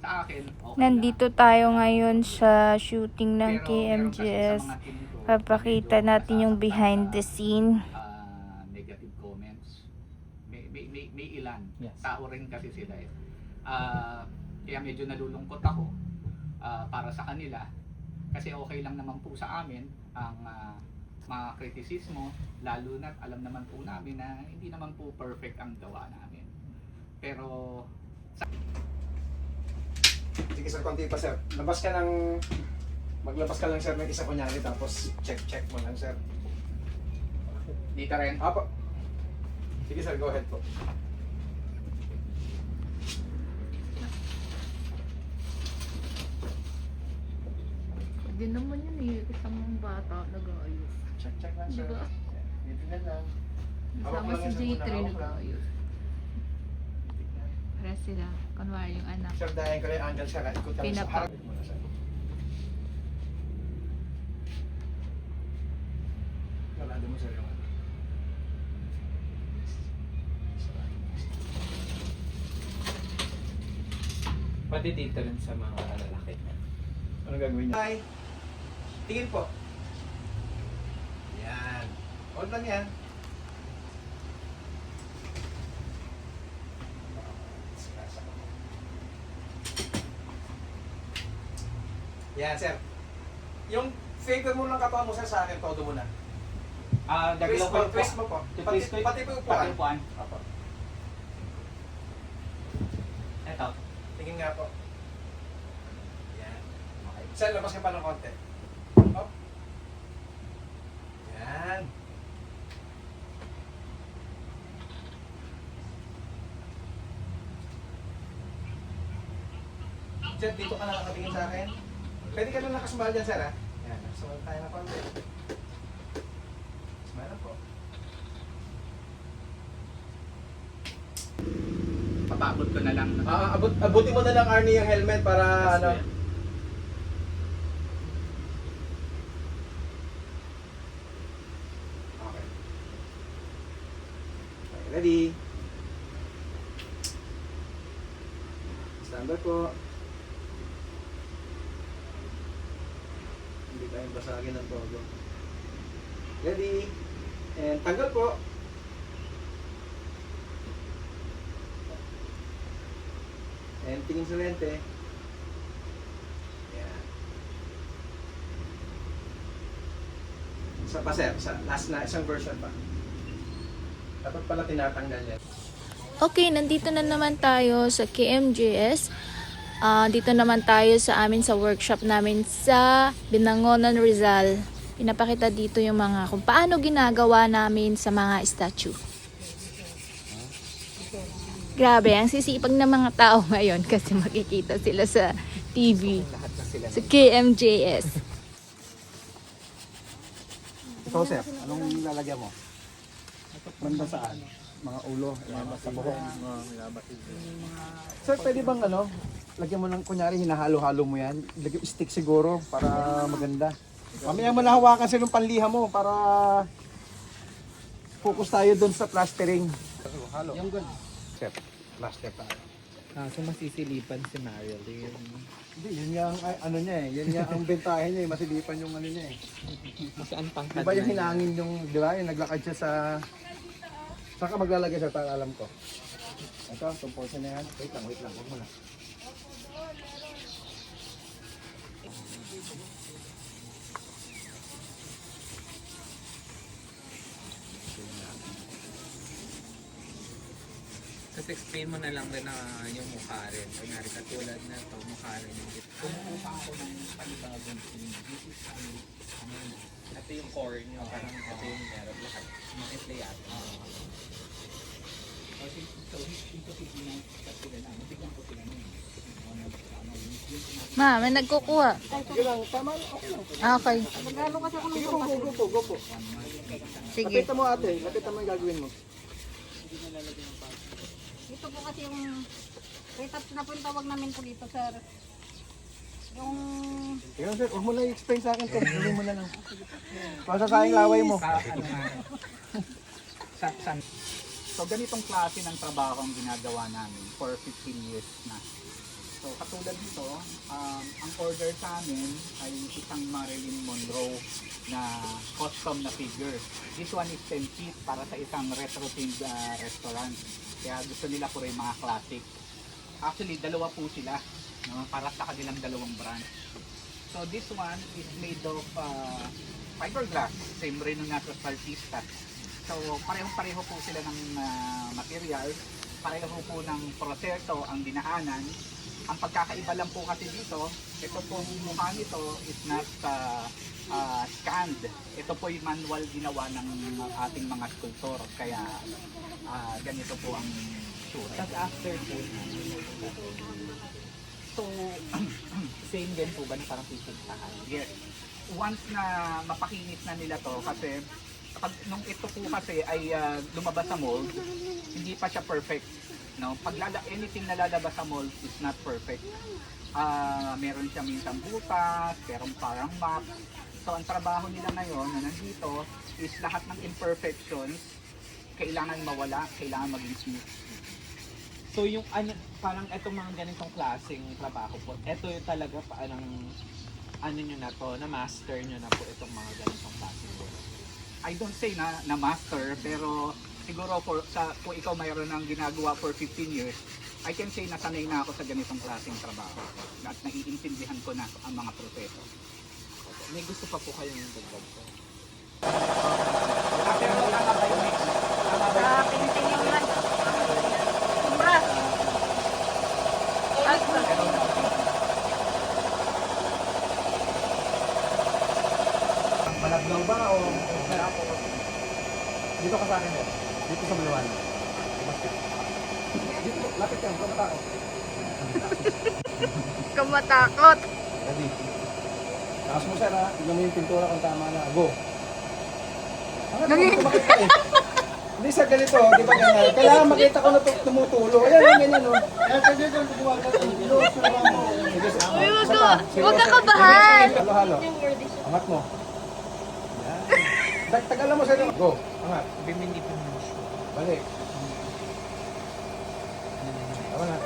sa akin, okay Nandito lang. tayo ngayon sa shooting ng Pero meron kasi KMJS. sa mga team ko, Papakita medyo natin yung nasasaktan behind sa, the scene. negative comments. May ilan. Yes. Tao rin kasi sila eh. Kaya medyo nalulungkot ako para sa kanila. Kasi okay lang naman po sa amin ang mga kritisismo, lalo na alam naman po namin na hindi naman po perfect ang gawa namin. Pero Sige sir, konti pa sir. Maglabas ka lang sir ng isa kunyari tapos check mo lang sir. dito rin, Apo. Sige sir, go ahead po. Hindi naman yun eh. Isang bata nag-aayos. Check lang sir. Diba? Dito na lang. Hawak mo Isama lang si yan, sir, J3 muna. Hawak lang. nag-aayos. Para sila. Kunwari yung anak. Sir, dahil ko yung angle sir, ikot ka lang sa Pinapa- harap mo na sir. Wala mo sir yung ano. Pati dito rin sa mga lalaki. Ano gagawin niya? Hi! Tingin po. Yan. Hold lang yan. Yan, sir. Yung favor mo ng katawan mo sir sa akin, todo mo na. daglaw ko Twist mo po. Twist ko- Pati po upuan. Pati upuan. Apo. Eto. Tingin nga po. Yan. Okay. Sir, labas ka pa ng konti. Up. Yan. Sir, dito ka na nakatingin sa akin. Pwede ka na nakasmile dyan, sir, ha? Yan, nakasmile tayo na konti. Smile lang po. Papabot ko na lang. Abutin mo na lang, Arnie, yung helmet para ano. Okay. Okay, ready? Stand by po. Hindi tayong basagin ng todo. Ready? And tanggal po. And tingin sa lente. Yan. Isa pa sir, last na isang version pa. Dapat pala tinatanggal yan. Okay, nandito na naman tayo sa KMJS. Dito naman tayo sa amin sa workshop namin sa Binangonan, Rizal. Pinapakita dito yung mga kung paano ginagawa namin sa mga statue. Grabe, ang sisipag ng mga tao ngayon kasi makikita sila sa TV, sa KMJS. Ikaw sir, anong lalagyan mo? Banda saan? Mga ulo, sa buhok. Sir, pwede bang ano, lagyan mo ng kunyari, hinahalo-halo mo yan. Lagyan stick siguro para maganda. Mamaya mo nahawakan sir yung panliha mo para focus tayo dun sa plastering. Halo. Yung good. Sir, plaster tayo. So masisilipan si Marilyn. Hindi, yun yung ano niya eh. Yun yung ang bentahe niya eh. Masilipan yung ano niya eh. Saan pang Di ba yung hinangin yung, di ba? Yung naglakad siya sa... Saan ka maglalagay siya? Para alam ko. Ito, itong portion na yan. Wait lang. Huwag mo na. Tapos explain mo na lang rin na yung mukha rin. Kunyari katulad na ito, mukha rin yung Kumukuha ako ng panibagong team. This is ito yung core nyo, parang ito yung meron lahat. Mga layout. Ma, may nagkukuha. Sige lang, tama. Okay lang. Okay. Sige po, go po. Sige. Lapitan mo ate. Lapitan mo yung gagawin mo. Ito po kasi yung retouch na po yung tawag namin po dito, sir. Yung Tingnan sir, huwag mo na i-explain sa akin to. Gawin mo na lang. Masasayang laway mo. So ganitong klase ng trabaho ang ginagawa namin for 15 years na. So katulad nito, ang order sa amin ay isang Marilyn Monroe na custom na figure. This one is 10 feet para sa isang retro-themed restaurant. Kaya gusto nila po rin mga classic. Actually, dalawa po sila, no, para sa kanilang dalawang brand. So this one is made of fiberglass, same rin nung nasa Saltista. So parehong-pareho po sila ng material, pareho po ng proseso ang dinaanan. Ang pagkakaiba lang po kasi dito, ito pong mukha nito is not scanned. Ito po yung manual ginawa ng ating mga sculptor. Kaya ganito po ang sure. Tapos after po, So, same din po ba na parang pipintahan? yes. Once na mapakinis na nila to, kasi pag nung ito po kasi ay lumabas sa mold, hindi pa siya perfect. No? Anything na lalabas sa mold is not perfect. Meron siya minsan butas, meron parang map. So ang trabaho nila ngayon na nandito is lahat ng imperfections kailangan mawala, kailangan maging smooth. So yung parang etong mga ganitong klaseng trabaho po, ito yung talaga parang nyo na to, na master nyo na po itong mga ganitong klaseng work. I don't say na master, pero siguro kung ikaw mayroon ng ginagawa for 15 years, I can say na sanay na ako sa ganitong klaseng trabaho at naiintindihan ko na ang mga proseso. May gusto pa po kayong dagdag po? Pero tama ba yun? Tama ba yun? Pinting yung lang. Sobra. Malablaw ba o dito ka sa akin eh. Dito sa Bulawan. Dito, lapit ka, kamatao. Kamatakot. Ready. Takas mo sir ha, tignan mo yung pintura kung tama na. Go. Ang ito makita eh. Hindi sa ganito, di ba ganyan? Kailangan makita ko na tumutulo. Ayan, ganyan o. Ayan, kasi dito, buwan ka tulo. Uy, wag ka kabahan. Halo-halo. Angat mo. Yan. Tagalan mo sir. Go. Angat. Bimindi po mo siya. Balik. Tama na.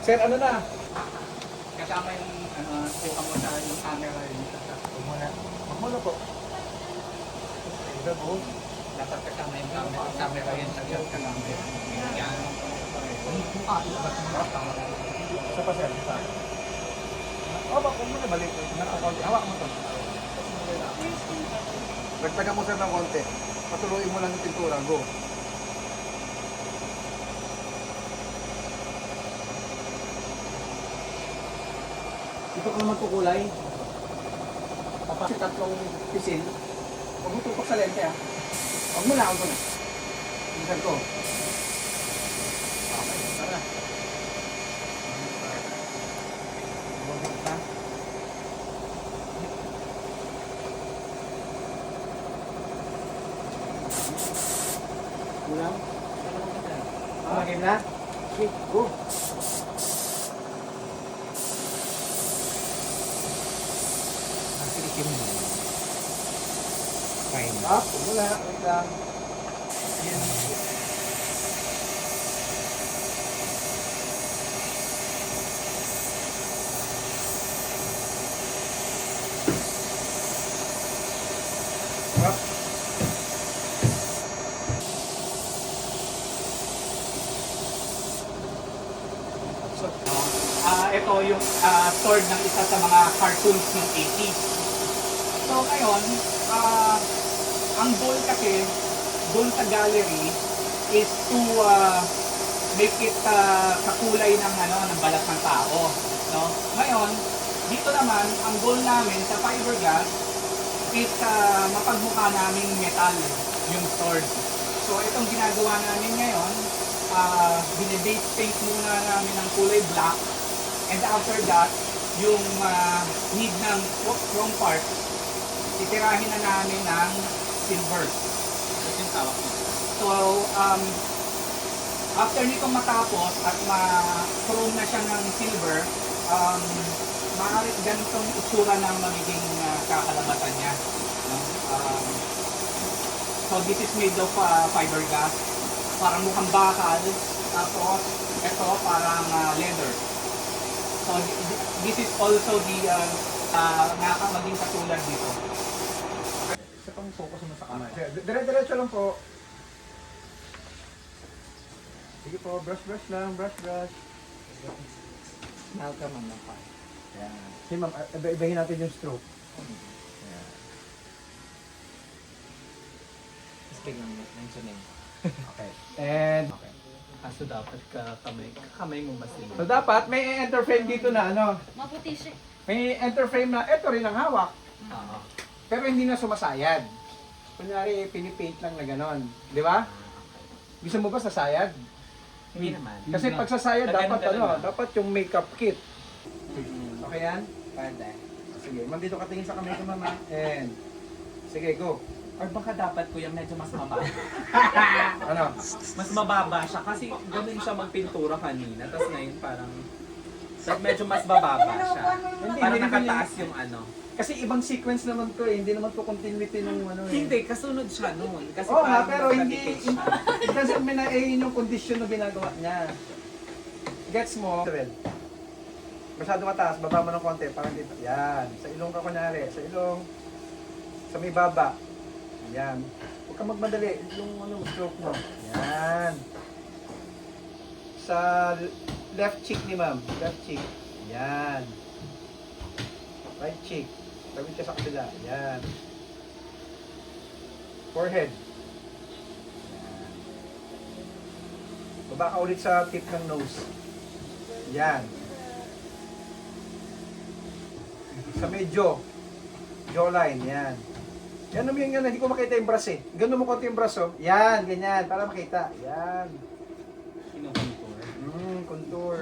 Sir, ano na? Kasama yung kuha mo sa yung camera yun. Huwag mo na po. Ito po. Dapat kasama yung camera yun sa yung camera. Yan. Isa pa sir. Isa. Hawak mo na balik. Hawak mo to. Dagdagan mo sir ng konti. Patuloy mo lang yung pintura. Go. Ito ka naman kukulay. Tapos yung tatlong pisil. Huwag mo tutok sa lente ah. Huwag mo na. Tingnan ko. Okay, tara. Huwag ka. Kulang? Game na? Okay, go. Nakilikin mo. Fine. Stop. Huwag mo na. Wait lang. Yan. Stop. Ito yung sword ng isa sa mga cartoons ng 80s. So ngayon, ang goal kasi doon sa gallery is to make it kakulay ng ng balat ng tao, no? Ngayon, dito naman ang goal namin sa fiberglass is mapagmukha naming metal yung sword. So itong ginagawa namin ngayon, binibase paint muna namin ng kulay black, and after that, yung need ng chrome part, titirahin na namin ng silver. Ito yung tawag nito. So, after nitong matapos at ma-chrome na siya ng silver, maaari ganitong itsura ng magiging kakalabasan niya. No? So, this is made of fiberglass. Parang mukhang bakal. Tapos, ito parang leather. So, this is also the maging katulad dito. Isa pang focus mo sa kamay. Dire-diretso lang po. Sige po, brush lang, brush. Smile ka ma'am ng part. Ayan. Sige ma'am, ibahin natin yung stroke. Ayan. Speak lang mentioning. Okay. And, okay. So, dapat kamay mo masin. So dapat may enter frame dito na ano, Maputi siya. may enter frame na ito rin ang hawak, Oo. pero hindi na sumasayad. Kunyari, pinipaint lang na ganon. Di ba? Gusto mo ba sasayad? Hindi naman. Kasi pag sasayad, dapat dapat yung makeup kit. Okay yan? Pwede. Sige, ma'am dito ka tingin sa kamay ko, mama. And, sige, go. Or baka dapat kuya medyo mas mababa. Ano? Mas mababa siya kasi ganun siya magpintura kanina. Tapos ngayon parang medyo mas bababa siya. Hindi, Parang hindi nakataas yung ano. Kasi ibang sequence naman to eh. Hindi naman to continuity nung ano eh. Hindi, kasunod siya noon. Kasi Oo nga, parang pero hindi, nakadikit siya. it doesn't mean na yun yung condition na ginagawa niya. Gets mo? Masyado mataas, baba mo ng konti, parang dito. Yan, sa ilong ka kunyari, sa ilong, sa may baba. Yan. Huwag kang magmadali, yung ano, stroke mo. Yan. Sa left cheek ni ma'am, left cheek. Yan. Right cheek. Tawid ka sa kabila. Yan. Forehead. Yan. Baba ka ulit sa tip ng nose. Yan. Sa medyo. Jawline. Yan. Ganun mo yung ganun. Hindi ko makita yung brush eh. Ganun mo konti yung brush oh. Yan. Ganyan. Para makita. Yan. Kinukontour. Contour.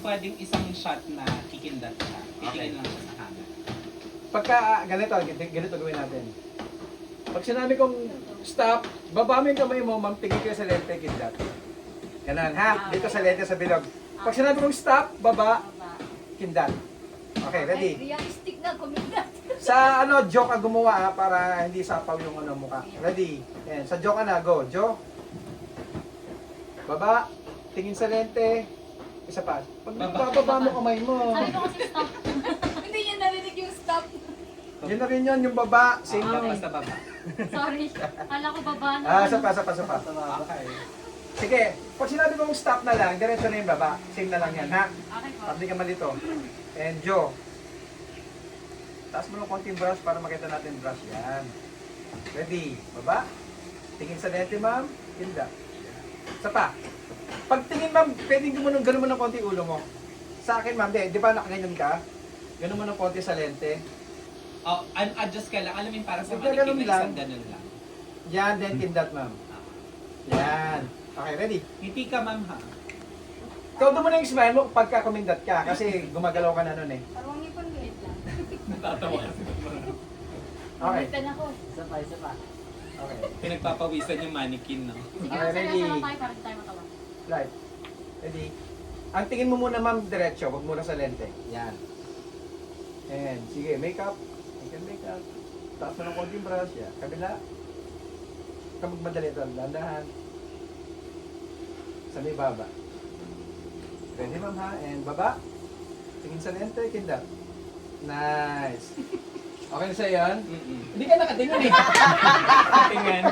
Pwedeng isang shot na kikindat siya. Titingin lang siya sa camera. Pagka ganito gawin natin. Pag sinabi kong stop, baba mo yung kamay mo, ma'am, tingin kayo sa lente, kidlat. Ganun ha. Dito sa lente sa bilog. Pag sinabi kong stop, baba, kindat. Okay, ready? Realistic na komedya. Sa ano, joke ka gumawa ha, para hindi sapaw yung ano mukha. Ready? Yan. Sa joke ka na, go. Jo. Baba. Tingin sa lente. Isa pa. Pag bababa mo kamay mo. Sabi ko kasi stop. Hindi niya narinig yung stop. Yun na rin yun, yung baba. Same lang. Basta baba. Sorry. Kala ko baba na. Isa pa. Okay. Sige, pag sinabi kong stop na lang, diretso na yung baba. Same na lang yan, ha? Okay po. Tabi ka malito. And Jo. Taas mo ng konting brush para makita natin brush. Yan. Ready? Baba. Tingin sa lente, ma'am. Kinda. Isa pa. Pag tingin, ma'am, pwedeng ganun mo ng konti ulo mo. Sa akin, ma'am, di ba nakaganyan ka? Ganun mo ng konti sa lente. Oh, adjust ka lang. Alam mo yung para sa Huwag ka ganun mannequin na lang. isang ganun lang. Yan, then kindat, ma'am. Yan. Okay, ready? Ngiti ka ma'am ha. Todo mo na yung smile mo pagka kumindat ka kasi gumagalaw ka na nun eh. Parang ngipon liit lang. Natatawa kasi. Okay. Ulitan ako. Okay. Pinagpapawisan yung mannequin, no? Sige, Okay, ready? seryoso lang tayo para di tayo matawa. Right. Ready? Ang tingin mo muna ma'am diretso, wag muna sa lente. Yan. And sige, makeup. Makeup. Taas mo ng konting brush. Yan. Kabila. Huwag ka magmadali ito. Landahan. Sa may baba. Ready ma'am ha? And baba. Tingin sa lente, kinda. Nice. Okay na sa'yo yan? Hindi ka nakatingin eh. Tingnan.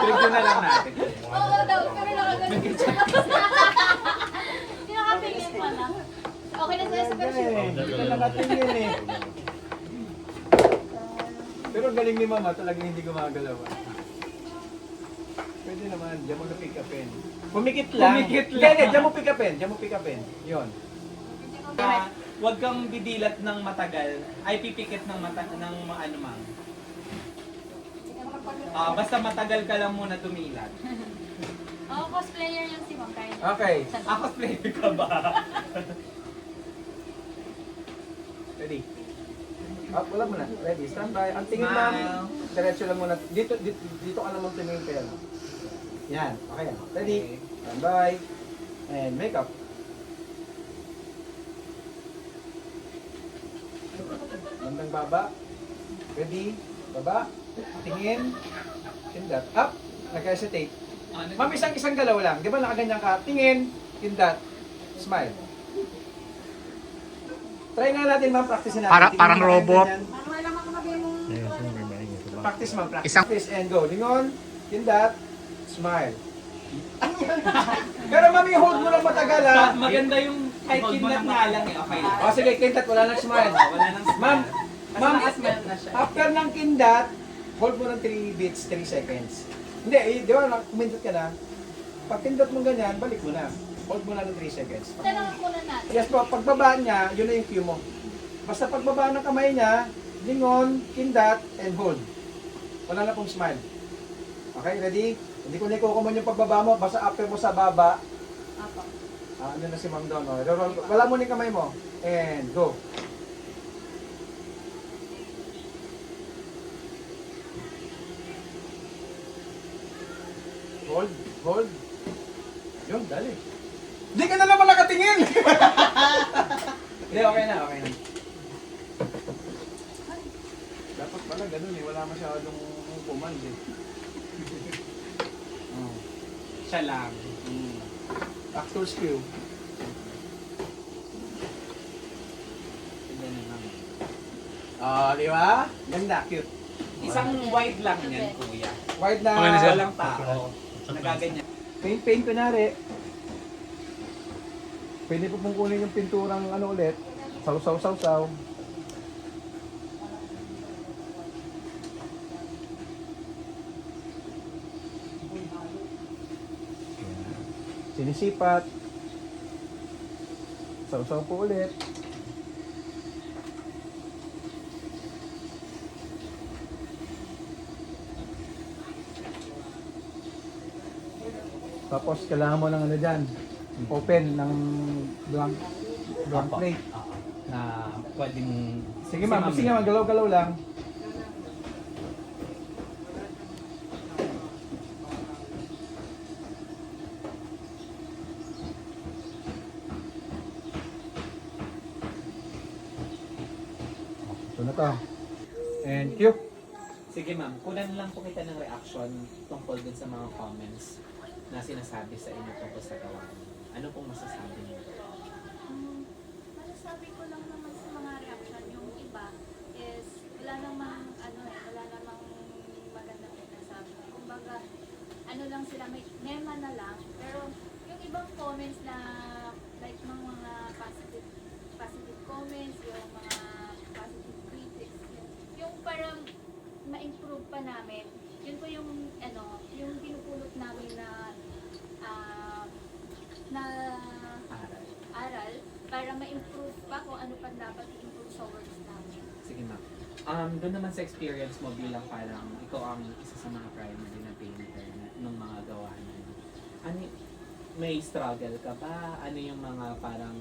Review na lang natin. Oo daw, pero nakagaling. Hindi nakatingin pa lang. Okay na sa'yo sa version. Hindi ka nakatingin eh. Pero ang galing ni mama, talagang hindi gumagalaw. Pwede naman, diyan mo na pick upin. Pumikit lang. Pumikit lang. Hindi, diyan mo pick upin. Diyan mo pick upin. Yun. Huwag kang bidilat ng matagal. Ay pipikit ng ano ma'am. Basta matagal ka lang muna tumilat. Oo, cosplayer yan si Ma'am. Kaya Okay. Player ka ba? Ready? Up, wala mo na. Ready, stand by. Ang tingin Smile. ma'am, diretso lang muna. Dito ka naman tumingin kayo. Yan, okay yan. Ready? Stand by. And makeup. Bandang baba. Ready? Baba. Tingin. Kindat. Up. Nag-hesitate. Ma'am, isang galaw lang. Di ba nakaganyan ka? Tingin. Kindat. Smile. Try nga natin ma'am, practice natin. Parang Tingnan mo robot. ganyan. Manuel lang ako nabi mong Practice ma'am, practice. Isang- Practice and go. Lingon, kindat, smile. Pero ma'am, i-hold mo lang matagal ha. Maganda yung kahit kidnap nga lang eh, okay lang. O sige, kindat, wala nang smile. Wala nang Ma'am, ma'am, smile na siya. after ng kindat, hold mo ng 3 beats, 3 seconds. Hindi, di ba, kumindot ka na. Pag pindot mo ganyan, balik mo na. Hold mo na ng 3 seconds. Tanong muna natin. Yes po, pagbaba niya, yun na yung cue mo. Basta pagbaba ng kamay niya, lingon, kindat, and hold. Wala na pong smile. Okay, ready? Hindi ko na ikukumon yung pagbaba mo, basta after mo sa baba. Apo. Ano na si Ma'am Don, no? Wala mo na yung kamay mo. And go. Hold, hold. Yun, dali. Hindi ka na naman nakatingin! Hindi, okay na, okay na. Dapat pala ganun eh, wala masyadong command eh. Oh. Siya lang. Actor's cue. Ganyan lang. Di ba? Ganda, cute. Isang wide lang yan, kuya. Wide na. Walang tao. Nagaganyan. Paint kunwari. Pwede po pong kunin yung pinturang ano ulit. Saw. Sinisipat. Saw po ulit. Tapos kailangan mo ng ano dyan, open ng blank plate. Na pwedeng... Sige ma'am, galaw-galaw lang. Ito na to. And cue. Sige ma'am, kunan lang po kita ng reaction tungkol dun sa mga comments na sinasabi sa inyo tungkol sa gawain. Ano pong masasabi niyo? Masasabi ko lang naman sa mga reaction, yung iba is wala namang wala namang magandang sinasabi. Kumbaga, ano lang sila, may mema na lang. Pero yung ibang comments na like mga positive comments, yung mga positive critics, yung parang ma-improve pa namin, yun po yung yung pinupulot namin na aral para ma-improve pa kung ano pa dapat i-improve sa works namin. Sige ma'am. Doon naman sa experience mo bilang parang ikaw ang isa sa mga primary na painter ng mga gawain mo. Ano, may struggle ka ba? Ano yung mga parang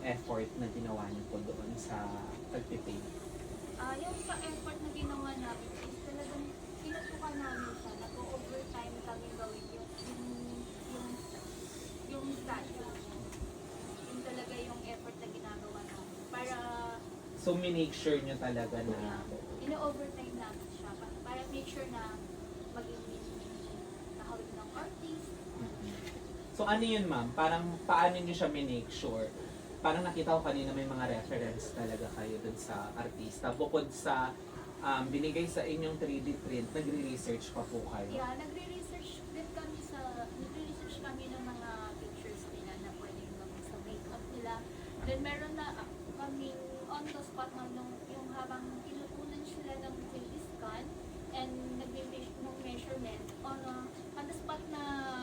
effort na ginawa niyo po doon sa pag-paint? Yung sa effort na ginawa namin is talagang pinatukan namin siya. Nag-overtime kami gawin yung statue. Yun talaga yung effort na ginagawa namin. Para So, minake sure niyo talaga na ino-overtime namin siya. Para make sure na maging nakawin ng artist. So ano yun ma'am? Parang paano nyo siya minake sure? Parang nakita ko kanina may mga reference talaga kayo dun sa artista. Bukod sa binigay sa inyong 3D print, nagre-research pa po kayo. Yeah, nagre-research kami ng mga pictures nila na pwedeng gawin sa makeup nila. Then meron na kami on the spot na yung habang kinukunan sila ng 3D scan and nag-measurement on the spot na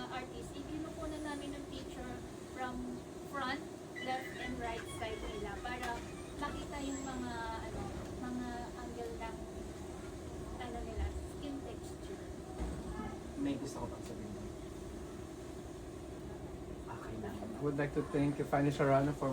artist, kinukunan namin ng picture from front, left, and right side nila para makita yung mga angle ng nila, skin texture. May gusto ko pang sabihin. Okay na. I would like to thank Fanny Serrano for